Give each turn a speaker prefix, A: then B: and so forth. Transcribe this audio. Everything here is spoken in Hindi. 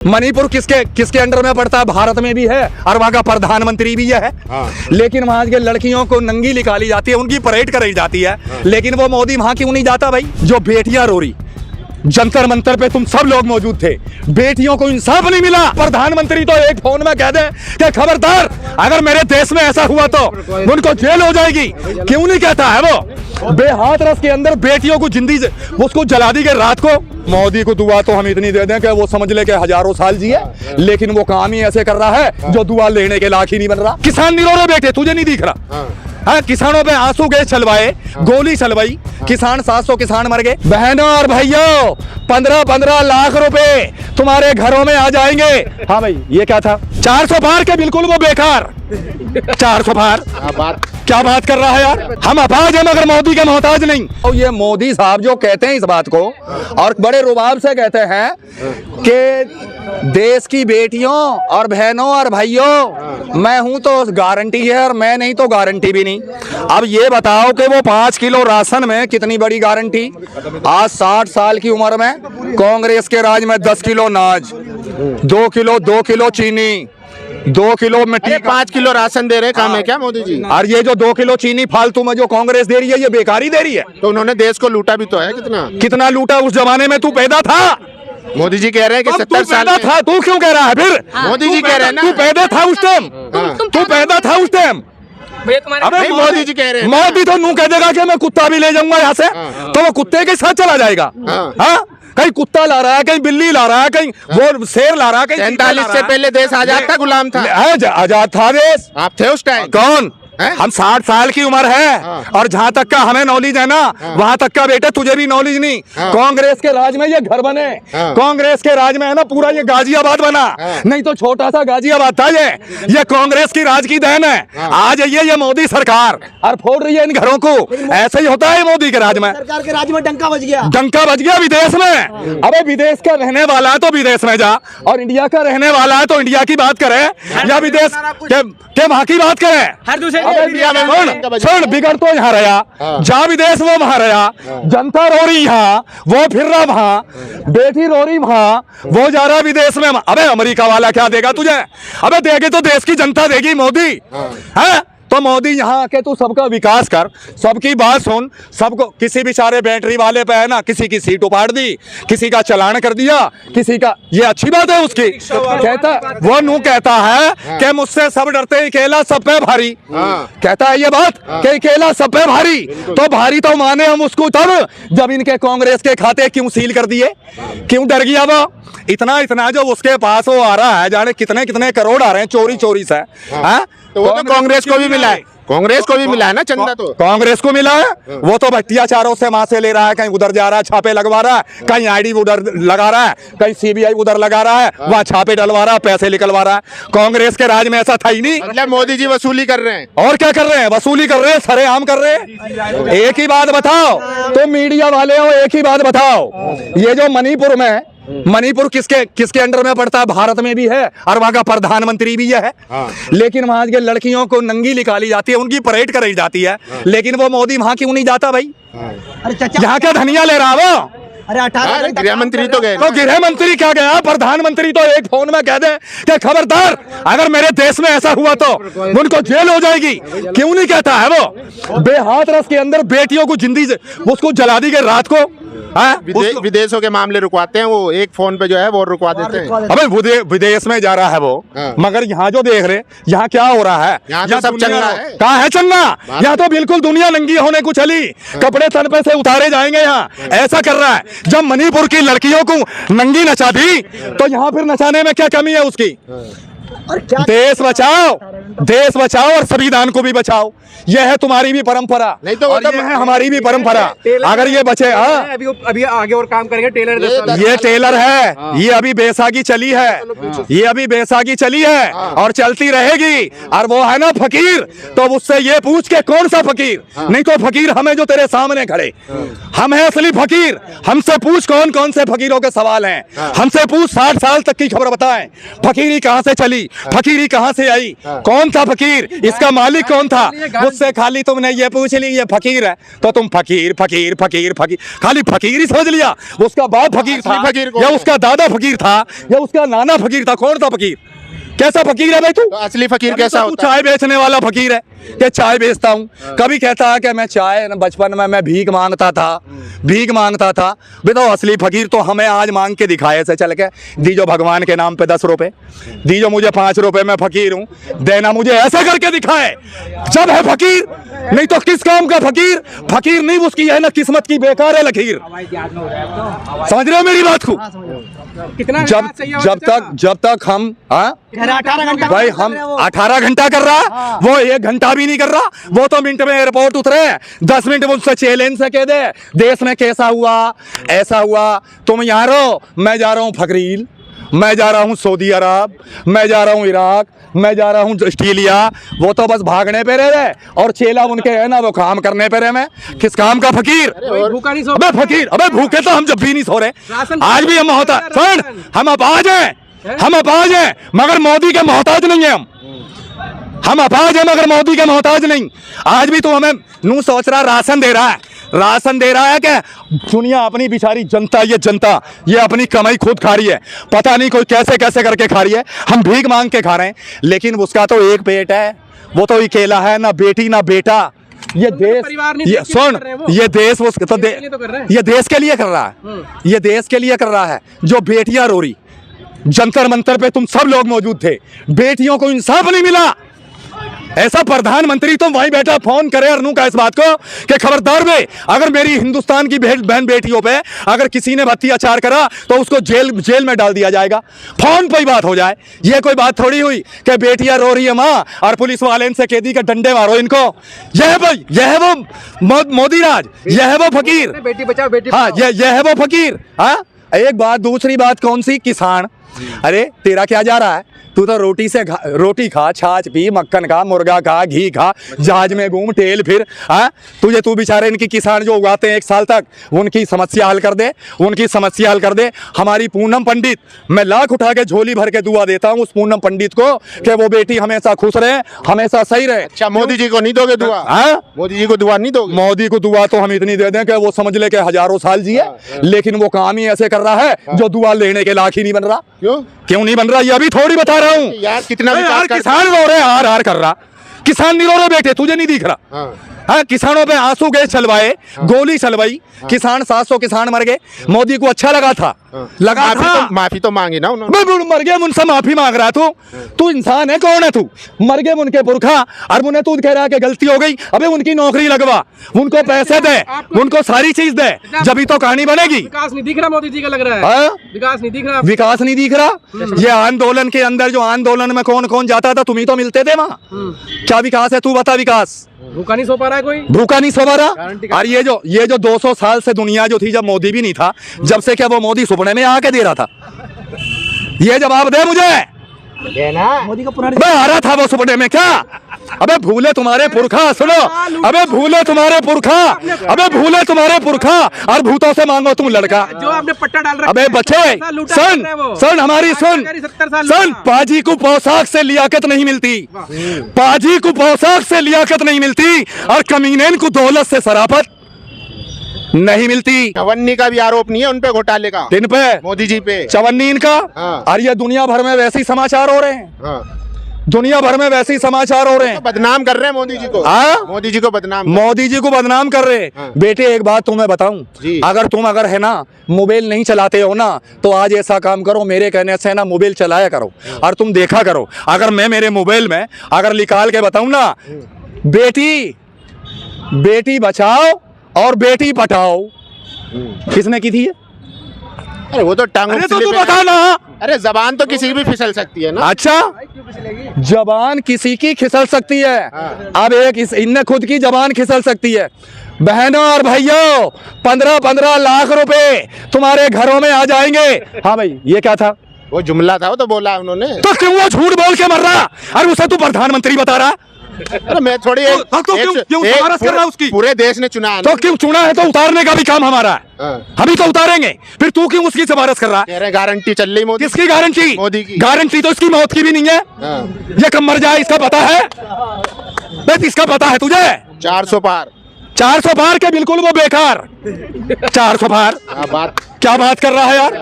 A: मणिपुर किसके अंडर में पड़ता है? भारत में भी है और वहाँ का प्रधानमंत्री भी है। लेकिन वहाँ के लड़कियों को नंगी निकाली जाती है, उनकी परेड कराई जाती है। लेकिन वो मोदी वहाँ क्यों नहीं जाता भाई? जो बेटियां रो रही, जंतर मंतर पे तुम सब लोग मौजूद थे, बेटियों को इंसाफ नहीं मिला। प्रधानमंत्री तो एक फोन में कह दे कि खबरदार अगर मेरे देश में ऐसा हुआ तो उनको जेल हो जाएगी। क्यों नहीं कहता है वो? बेहाथ रस के अंदर बेटियों को जिंदगी उसको जला दी गई रात को। मोदी को दुआ तो हम इतनी दे दें कि वो समझ ले कि हजारों साल जिए, लेकिन वो काम ही ऐसे कर रहा है जो दुआ लेने के लायक ही नहीं बन रहा। किसान नहीं रो रहे बेटे, तुझे नहीं दिख रहा? हाँ, किसानों पे आंसू गैस चलवाए, गोली चलवाई, किसान 700 किसान मर गए। बहनों और भाइयों, 15-15 लाख रुपए तुम्हारे घरों में आ जाएंगे। हाँ भाई, ये क्या था? 400 पार के बिल्कुल वो बेकार। 400 पार क्या बात कर रहा है यार? हम अपाज हैं मगर मोदी के मोहताज नहीं। और ये मोदी साहब जो कहते हैं इस बात को और बड़े रुबाब से कहते हैं कि देश की बेटियों और बहनों और भाइयों, मैं हूं तो गारंटी है और मैं नहीं तो गारंटी भी नहीं। अब ये बताओ कि वो 5 किलो राशन में कितनी बड़ी गारंटी? आज 60 साल की उम्र में कांग्रेस के राज में 10 किलो अनाज, 2 किलो चीनी, 2 किलो मिट्टी,
B: 5 किलो राशन दे रहे काम है क्या मोदी जी?
A: और ये जो 2 किलो चीनी फालतू में जो कांग्रेस दे रही है, ये बेकारी दे रही है।
B: तो उन्होंने देश को लूटा भी तो है। कितना
A: लूटा? उस जमाने में तू पैदा था।
B: मोदी जी कह रहे हैं कि 70 साल
A: था, तू क्यों कह रहा है फिर?
B: मोदी जी कह रहे हैं ना,
A: तू पैदा था उस टाइम, तू पैदा था उस टाइम।
B: अबे मोदी जी कह रहे हैं,
A: मोदी तो नू कह देगा कि मैं कुत्ता भी ले जाऊंगा यहाँ से, तो वो कुत्ते के साथ चला जाएगा। हाँ, कहीं कुत्ता ला रहा है, कहीं बिल्ली ला रहा है, कहीं वो शेर ला रहा है, कहीं
B: 47 से पहले देश आजाद था, गुलाम था?
A: आजाद था देश।
B: आप थे उस टाइम?
A: कौन? हम 60 साल की उम्र है और जहाँ तक का हमें नॉलेज है ना, वहाँ तक का बेटे तुझे भी नॉलेज नहीं। कांग्रेस के राज में ये घर बने, कांग्रेस के राज में है ना पूरा ये गाजियाबाद बना, नहीं तो छोटा सा गाजियाबाद था। ये कांग्रेस की राज की देन है। आज ये मोदी सरकार और फोड़ रही है इन घरों को। ऐसे ही होता है मोदी के राज में।
C: सरकार के राज में डंका बज गया
A: विदेश में। अबे विदेश का रहने वाला है तो विदेश में जा, और इंडिया का रहने वाला है तो इंडिया की बात करे या विदेश के वहाँ की बात करे।
C: हर दूसरे
A: सुन, बिगड़ तो यहाँ रहा, जा विदेश वो वहाँ रहा, जनता रो रही यहाँ, वो फिर रहा वहाँ, बेटी रो रही वहाँ, वो जा रहा विदेश में। अबे अमेरिका वाला क्या देगा तुझे? अबे देगी तो देश की जनता देगी, मोदी है। तो मोदी यहाँ आके तू सबका विकास कर, सबकी बात सुन, सबको। किसी बेचारे बैटरी वाले पे है ना, किसी की सीट उपाड़ दी, किसी का चलान कर दिया, किसी का, ये अच्छी बात है उसकी। कहता वो नू कहता है कि मुझसे सब डरते, अकेला सब पे भारी। कहता है ये बात कि अकेला सब पे भारी। तो भारी तो माने हम उसको तब जब इनके कांग्रेस के खाते क्यों सील कर दिए, क्यों डर गया वो? इतना जो उसके पास वो आ रहा है, जाने कितने करोड़ आ रहे हैं चोरी से।
B: तो वो तो कांग्रेस को भी मिला है, कांग्रेस को भी मिला है ना चंदा। तो
A: कांग्रेस को मिला है, वो तो भ्रष्टाचारों से वहां से ले रहा है, कहीं उधर जा रहा है छापे लगवा रहा है, कहीं आईडी उधर लगा रहा है, कहीं सीबीआई उधर लगा रहा है, वहां छापे डलवा रहा है, पैसे निकलवा रहा है। कांग्रेस के राज में ऐसा था ही नहीं।
B: मतलब मोदी जी वसूली कर रहे हैं।
A: और क्या कर रहे हैं? वसूली कर रहे हैं, सरेआम कर रहे हैं। एक ही बात बताओ, तो मीडिया वाले हो, एक ही बात बताओ, ये जो मणिपुर किसके अंडर में पड़ता है? भारत में भी है और वहाँ का प्रधानमंत्री भी है। लेकिन वहाँ के लड़कियों को नंगी निकाली जाती है, उनकी परेड कराई जाती है। लेकिन वो मोदी वहाँ क्यों नहीं जाता भाई? यहाँ क्या धनिया ले रहा वो?
C: अरे 18
B: गृह मंत्री तो गए।
A: तो गृह मंत्री क्या गया? प्रधानमंत्री तो एक फोन में कह दे कि खबरदार अगर मेरे देश में ऐसा हुआ तो उनको जेल हो जाएगी। क्यों नहीं कहता है वो? बेहाथ रस के अंदर बेटियों को जिंदगी उसको जला दी गई रात को।
B: विदेशों के मामले रुकवाते हैं, वो एक फोन पे जो है वो रुकवा देते हैं।
A: अबे विदेश में जा रहा है वो, मगर यहाँ जो देख रहे, यहाँ क्या हो रहा है?
B: यहाँ तो सब चंगा है।
A: कहाँ है चंगा? यहाँ तो बिल्कुल दुनिया नंगी होने को चली, कपड़े तन पे से उतारे जाएंगे। यहाँ ऐसा कर रहा है। जब मणिपुर की लड़कियों को नंगी नचा दी, तो यहाँ फिर नचाने में क्या कमी है उसकी? देश बचाओ और संविधान को भी बचाओ। यह है तुम्हारी भी परंपरा,
B: नहीं तो
A: और ये है हमारी भी परंपरा। अगर ये बचे,
D: अभी आगे और काम करेंगे। टेलर
A: ये टेलर है, ये अभी बैसाखी चली है, ये अभी बैसाखी चली है और चलती रहेगी। और वो है ना फकीर, तो उससे ये पूछ के कौन सा फकीर? नहीं तो फकीर हमें जो तेरे सामने खड़े, हम है असली फकीर। हमसे पूछ कौन कौन से फकीरों के सवाल हैं, हमसे पूछ 60 साल तक की खबर बताएं, फकीरी कहां से चली, आई, फकीरी कहाँ से आई, कौन था फकीर, इसका मालिक कौन था। मुझसे खाली तुमने ये पूछ ली ये फकीर है तो तुम फकीर फकीर फकीर फकीर खाली फकीर ही समझ लिया। उसका बाप फकीर था या उसका दादा फकीर था या उसका नाना फकीर था, कौन था फकीर, कैसा फकीर है भाई तू।
B: तो असली फकीर कैसा होता है?
A: चाय बेचने वाला फकीर है कि चाय बेचता हूँ। कभी कहता है कि मैं चाय बचपन में मैं भीख मांगता था, भीख मांगता था। बताओ असली फकीर तो हमें आज मांग के दिखाए से चल के दीजो भगवान के नाम पे 10 रुपए, दीजो मुझे 5 रुपए, मैं फकीर हूँ, देना मुझे ऐसे करके दिखाए जब है फकीर, नहीं तो किस काम का फकीर। फकीर नहीं उसकी है ना किस्मत की बेकार है लकीर। समझ रहे हो मेरी बात को।
D: कितना
A: जब तक हम
C: 18 घंटा
A: भाई हम 18 घंटा कर रहा, वो 1 घंटा भी नहीं कर रहा, वो तो मिनट में एयरपोर्ट उतरे, 10 मिनट मुझसे चैलेंज से कह दे देश में कैसा हुआ ऐसा हुआ, तुम यहाँ रहो, मैं जा रहा हूँ फकरील, मैं जा रहा हूँ सऊदी अरब, मैं जा रहा हूँ इराक, मैं जा रहा हूँ ऑस्ट्रेलिया। वो तो बस भागने पे रहे और चेला उनके है ना वो काम करने पे रहे। मैं किस काम का फकीर।
D: भूखा नहीं सो
A: अबे फकीर, अबे भूखे तो हम जब भी नहीं सो रहे, आज भी हम होता सुन, हम अपाज हैं, हम अपाज हैं मगर मोदी के मोहताज नहीं है। हम अपाज हैं मगर मोदी के मोहताज नहीं। आज भी तो हमें नू सोच रहा राशन दे रहा है, राशन दे रहा है कि दुनिया अपनी बेचारी जनता, ये जनता ये अपनी कमाई खुद खा रही है, पता नहीं कोई कैसे कैसे करके खा रही है, हम भीख मांग के खा रहे हैं। लेकिन उसका तो एक पेट है, वो तो अकेला है, ना बेटी ना बेटा। ये देश ये सुन, ये देश वो तो ये देश के लिए कर रहा है, ये देश के लिए कर रहा है। जो बेटियां रो रही, जंतर मंतर पे तुम सब लोग मौजूद थे, बेटियों को इंसाफ नहीं मिला। ऐसा प्रधानमंत्री तो वहीं बैठा फोन करे अरनू का इस बात को कि खबरदार बे, अगर मेरी हिंदुस्तान की बहन बेटियों पे अगर किसी ने अत्याचार करा तो उसको जेल में डाल दिया जाएगा। फोन पे ही बात हो जाए। ये कोई बात थोड़ी हुई कि बेटियां रो रही है माँ और पुलिस वाले इनसे कह दी कि डंडे मारो इनको। यह है भाई, यह है वो मोदी राज, यह है वो फकीर।
D: बेटी बचाओ बेटी
A: हाँ, यह है वो फकीर। हाँ, एक बात, दूसरी बात कौन सी, किसान। अरे तेरा क्या जा रहा है, तू तो रोटी खा, छाछ पी, मक्खन खा, मुर्गा खा, घी खा, जहाज में घूम, टेल फिर। हाँ, तू बेचारे इनकी किसान जो उगाते हैं 1 साल तक, उनकी समस्या हल कर दे, उनकी समस्या हल कर दे। हमारी पूनम पंडित, मैं लाख उठा के झोली भर के दुआ देता हूँ उस पूनम पंडित को कि वो बेटी हमेशा खुश रहे, हमेशा सही रहे।
B: अच्छा, मोदी जी को नहीं दोगे दुआ?
A: हाँ,
B: मोदी जी को दुआ नहीं दोगे?
A: मोदी को दुआ तो हम इतनी दे दें कि वो समझ ले कि हजारों साल जिए, लेकिन वो काम ही ऐसे कर रहा है जो दुआ लेने के लायक ही नहीं बन रहा। क्यों नहीं बन रहा, ये अभी थोड़ी बता रहा हूँ
B: यार। कितना
A: यार किसान रो रहे, हार कर रहा, किसान नहीं रो रहे बेटे, तुझे नहीं दिख रहा। हाँ, किसानों पे आंसू गैस चलवाए, गोली चलवाई, किसान 700 किसान मर गए। मोदी को अच्छा लगा था, लगा था,
B: माफी तो मांगी ना उन्होंने।
A: मर गए मुझसे माफी मांग रहा तू इंसान है, कौन है तू? मर गए उनके पुरखा और मुझे तू कह रहा है कि गलती हो गई। अबे उनकी नौकरी लगवा, उनको पैसे दे, उनको सारी चीज दे, जब तो कहानी बनेगी।
D: विकास नहीं दिख रहा मोदी जी का, लग रहा है विकास नहीं दिख रहा।
A: विकास नहीं दिख रहा। ये आंदोलन के अंदर जो आंदोलन में कौन कौन जाता था, तुम ही तो मिलते थे वहाँ। क्या विकास है, तू बता विकास?
D: भूखा नहीं सो पा रहा है कोई,
A: भूखा नहीं सो पा रहा। और ये जो 200 साल से दुनिया जो थी, जब मोदी भी नहीं था, जब से क्या वो मोदी सुपने में आके दे रहा था? ये जवाब दे मुझे।
C: मोदी का पुराना
A: मैं आ रहा था वो सुपने में क्या? अबे भूले तुम्हारे पुरखा, सुनो, अबे भूले तुम्हारे पुरखा, अबे भूले तुम्हारे पुरखा और भूतों से मांगो तुम लड़का।
D: जो आपने पट्टा डाल रखा।
A: अबे बच्चे सुन हमारी सुन, पाजी को पोशाक से लियाकत नहीं मिलती, पाजी को पोशाक से लियाकत नहीं मिलती और कमीने को दौलत से शराफत नहीं मिलती।
B: चवन्नी का भी आरोप नहीं है उन पे घोटाले का?
A: किन पे?
B: मोदी जी पे।
A: चवन्नी इनका। और ये दुनिया भर में वैसे ही समाचार हो रहे हैं, दुनिया भर में वैसे ही समाचार हो रहे हैं।
B: तो बदनाम कर रहे हैं मोदी जी को। मोदी जी को बदनाम कर रहे हैं। बेटे एक बात तुम्हें बताऊं, अगर है ना मोबाइल नहीं चलाते हो ना, तो आज ऐसा काम करो, मेरे कहने से ना मोबाइल चलाया करो और तुम देखा करो। अगर मैं मेरे मोबाइल में अगर निकाल के बताऊं ना, बेटी बचाओ और बेटी पटाओ, किसने की थी? अरे वो तो टांग,
A: अरे तो तू बता ना।
B: अरे जबान तो किसी की भी फिसल सकती है ना।
A: अच्छा, जबान किसी की खिसल सकती है। अब इनने खुद की जबान खिसल सकती है। बहनों और भाइयों, 15-15 लाख रुपए तुम्हारे घरों में आ जाएंगे। हाँ भाई, ये क्या था?
B: वो जुमला था, वो तो बोला उन्होंने।
A: तो क्यों वो झूठ बोल के मर रहा और उसे तू प्रधानमंत्री बता रहा?
E: अरे मैं थोड़ी
B: तो क्यों सिफारिश कर रहा है उसकी?
E: पूरे देश ने चुना है ना।
B: तो क्यों चुना है? तो उतारने का भी काम हमारा है,
E: हाँ।
B: हम ही तो उतारेंगे। फिर तू क्यों उसकी सिफारिश कर रहा है?
E: कह रहे गारंटी चल रही मोदी।
B: किसकी गारंटी?
E: मोदी की।
B: गारंटी तो इसकी मौत की भी नहीं है।
E: हाँ।
B: ये कब मर जाए इसका पता है? बस इसका पता है तुझे?
E: 400 पार।
B: 400 पार के बिल्कुल वो बेकार। 400 पार
E: क्या बात
B: क्या बात कर रहा है यार?